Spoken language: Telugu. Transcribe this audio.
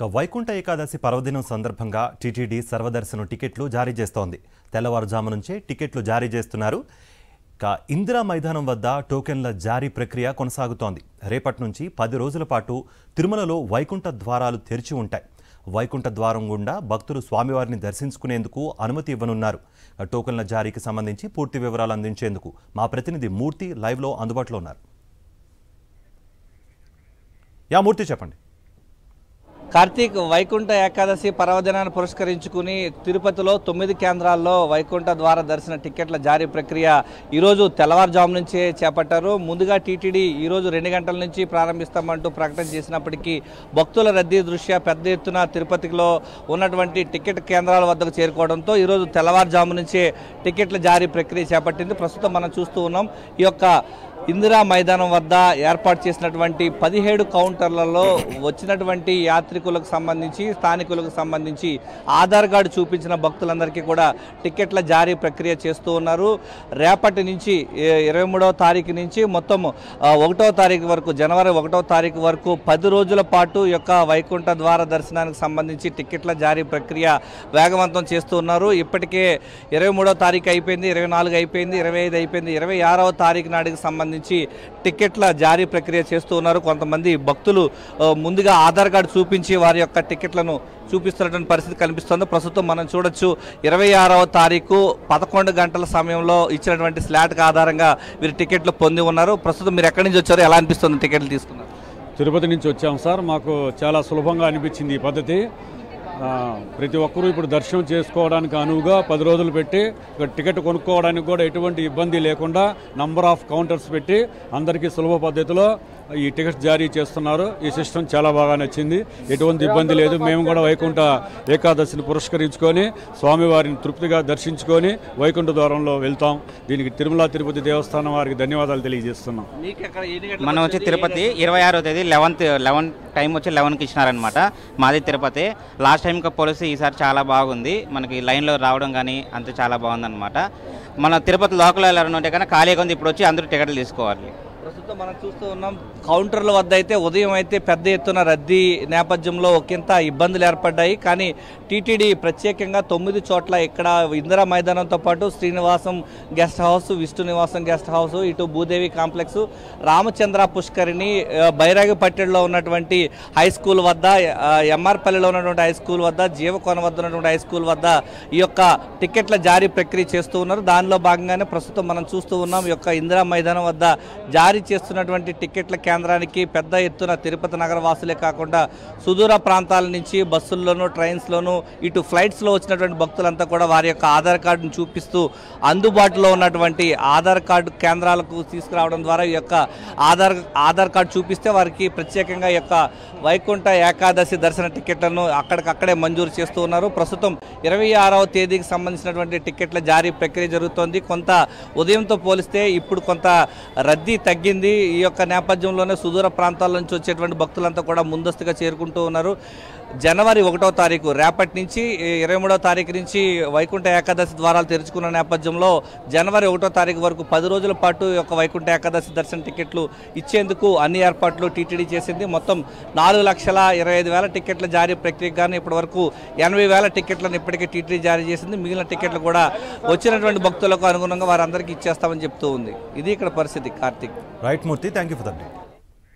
వైకుంఠ ఏకాదశి పర్వదినం సందర్భంగా టీటీడీ సర్వదర్శనం టికెట్లు జారీ చేస్తోంది. తెల్లవారుజాము నుంచే టికెట్లు జారీ చేస్తున్నారు. ఇందిరా మైదానం వద్ద టోకెన్ల జారీ ప్రక్రియ కొనసాగుతోంది. రేపటి నుంచి 10 రోజుల పాటు తిరుమలలో వైకుంఠ ద్వారాలు తెరిచి ఉంటాయి. వైకుంఠ ద్వారం గుండా భక్తులు స్వామివారిని దర్శించుకునేందుకు అనుమతి ఇవ్వనున్నారు. టోకెన్ల జారీకి సంబంధించి పూర్తి వివరాలు అందించేందుకు మా ప్రతినిధి మూర్తి లైవ్లో అందుబాటులో ఉన్నారు. మూర్తి చెప్పండి. కార్తీక్, వైకుంఠ ఏకాదశి పర్వదినాన్ని పురస్కరించుకుని తిరుపతిలో 9 కేంద్రాల్లో వైకుంఠ ద్వార దర్శన టికెట్ల జారీ ప్రక్రియ ఈరోజు తెల్లవారుజాము నుంచే చేపట్టారు. ముందుగా టీటీడీ ఈరోజు 2 గంటల నుంచి ప్రారంభిస్తామంటూ ప్రకటన చేసినప్పటికీ భక్తుల రద్దీ దృష్ట్యా పెద్ద ఎత్తున తిరుపతిలో ఉన్నటువంటి టికెట్ కేంద్రాల వద్దకు చేరుకోవడంతో ఈరోజు తెల్లవారుజాము నుంచే టికెట్ల జారీ ప్రక్రియ చేపట్టింది. ప్రస్తుతం మనం చూస్తూ ఉన్నాం. ఈ యొక్క ఇందిరా మైదానం వద్ద ఏర్పాటు చేసినటువంటి 17 కౌంటర్లలో వచ్చినటువంటి యాత్రికులకు సంబంధించి స్థానికులకు సంబంధించి ఆధార్ కార్డు చూపించిన భక్తులందరికీ కూడా టికెట్ల జారీ ప్రక్రియ చేస్తూ ఉన్నారు. రేపటి నుంచి 23వ తారీఖు నుంచి మొత్తం 1వ తారీఖు వరకు, జనవరి 1వ తారీఖు వరకు 10 రోజుల పాటు యొక్క వైకుంఠ ద్వార దర్శనానికి సంబంధించి టికెట్ల జారీ ప్రక్రియ వేగవంతం చేస్తూ ఉన్నారు. ఇప్పటికే 23వ తారీఖు అయిపోయింది, 24 అయిపోయింది, 25 అయిపోయింది, 26వ తారీఖు నాటికి సంబంధించి టికెట్ల జారీ ప్రక్రియ చేస్తూ ఉన్నారు. కొంతమంది భక్తులు ముందుగా ఆధార్ కార్డు చూపించి వారి యొక్క టికెట్లను చూపిస్తున్నటువంటి పరిస్థితి కనిపిస్తుంది. ప్రస్తుతం మనం చూడొచ్చు, 26వ తారీఖు 11 గంటల సమయంలో ఇచ్చినటువంటి స్లాట్ ఆధారంగా వీరు టికెట్లు పొంది ఉన్నారు. ప్రస్తుతం మీరు ఎక్కడి నుంచి వచ్చారు, ఎలా అనిపిస్తుంది టికెట్లు తీసుకున్నారు? తిరుపతి నుంచి వచ్చాం సార్. మాకు చాలా సులభంగా అనిపించింది ఈ పద్ధతి. ప్రతి ఒక్కరూ ఇప్పుడు దర్శనం చేసుకోవడానికి అనువుగా 10 రోజులు పెట్టి టికెట్ కొనుక్కోవడానికి కూడా ఎటువంటి ఇబ్బంది లేకుండా నంబర్ ఆఫ్ కౌంటర్స్ పెట్టి అందరికీ సులభ పద్ధతిలో ఈ టికెట్స్ జారీ చేస్తున్నారు. ఈ సిస్టమ్ చాలా బాగా నచ్చింది. ఎటువంటి ఇబ్బంది లేదు. మేము కూడా వైకుంఠ ఏకాదశిని పురస్కరించుకొని స్వామివారిని తృప్తిగా దర్శించుకొని వైకుంఠ ద్వారంలో వెళ్తాం. దీనికి తిరుమల తిరుపతి దేవస్థానం వారికి ధన్యవాదాలు తెలియజేస్తున్నాం. మనం వచ్చి తిరుపతి 26వ తేదీ 11 టైం వచ్చి 11కి ఇచ్చినారనమాట. మాది తిరుపతి. లాస్ట్ టైంకి పోలిసి ఈసారి చాలా బాగుంది. మనకి లైన్లో రావడం కానీ అంత చాలా బాగుందన్నమాట. మన తిరుపతి లోకల్ ఎవరైనా ఉంటే కానీ ఖాళీగా ఉంది. ఇప్పుడు వచ్చి అందరూ టికెట్లు తీసుకోవాలి. ప్రస్తుతం మనం చూస్తూ ఉన్నాం, కౌంటర్ల వద్ద అయితే ఉదయం అయితే పెద్ద ఎత్తున రద్దీ నేపథ్యంలో ఒకంత ఇబ్బందులు ఏర్పడ్డాయి. కానీ టీటీడీ ప్రత్యేకంగా 9 చోట్ల ఇక్కడ ఇందిరా మైదానంతో పాటు శ్రీనివాసం గెస్ట్ హౌస్, విష్ణు నివాసం గెస్ట్ హౌస్, ఇటు భూదేవి కాంప్లెక్స్, రామచంద్ర పుష్కరిణి, బైరాగిపట్టెలో ఉన్నటువంటి హై స్కూల్ వద్ద, ఎంఆర్పల్లిలో ఉన్నటువంటి హై స్కూల్ వద్ద, జీవకోన వద్ద ఉన్నటువంటి హై స్కూల్ వద్ద ఈ యొక్క టికెట్ల జారీ ప్రక్రియ చేస్తూ ఉన్నారు. దానిలో భాగంగానే ప్రస్తుతం మనం చూస్తూ ఉన్నాం, ఈ యొక్క ఇందిరా మైదానం వద్ద జారీ చేస్తున్నటువంటి టికెట్ల కేంద్రానికి పెద్ద ఎత్తున తిరుపతి నగర వాసులే కాకుండా సుదూర ప్రాంతాల నుంచి బస్సుల్లోనూ, ట్రైన్స్లోనూ, ఇటు ఫ్లైట్స్లో వచ్చినటువంటి భక్తులంతా కూడా వారి యొక్క ఆధార్ కార్డును చూపిస్తూ అందుబాటులో ఉన్నటువంటి ఆధార్ కార్డు కేంద్రాలకు తీసుకురావడం ద్వారా ఈ యొక్క ఆధార్ కార్డు చూపిస్తే వారికి ప్రత్యేకంగా ఈ యొక్క వైకుంఠ ఏకాదశి దర్శన టికెట్లను అక్కడికక్కడే మంజూరు చేస్తూ ఉన్నారు. ప్రస్తుతం 26వ తేదీకి సంబంధించినటువంటి టికెట్ల జారీ ప్రక్రియ జరుగుతోంది. కొంత ఉదయంతో పోలిస్తే ఇప్పుడు కొంత రద్దీ తగ్గింది. ఈ యొక్క నేపథ్యంలోనే సుదూర ప్రాంతాల నుంచి వచ్చేటువంటి భక్తులంతా కూడా ముందస్తుగా చేరుకుంటూ ఉన్నారు. జనవరి 1వ తారీఖు రేపటి నుంచి 23వ తారీఖు నుంచి వైకుంఠ ఏకాదశి ద్వారాలు తెరుచుకున్న నేపథ్యంలో జనవరి 1వ తారీఖు వరకు 10 రోజుల పాటు ఈ యొక్క వైకుంఠ ఏకాదశి దర్శన టికెట్లు ఇచ్చేందుకు అన్ని ఏర్పాట్లు టీటీడీ చేసింది. మొత్తం 4,25,000 టికెట్ల జారీ ప్రక్రియకు గాను ఇప్పటి వరకు 80,000 టికెట్లను ఇప్పటికే టీటీడీ జారీ చేసింది. మిగిలిన టికెట్లు కూడా వచ్చినటువంటి భక్తులకు అనుగుణంగా వారందరికీ ఇచ్చేస్తామని చెప్తూ ఉంది. ఇది ఇక్కడ పరిస్థితి. Karthik. Right Murthy, thank you for that.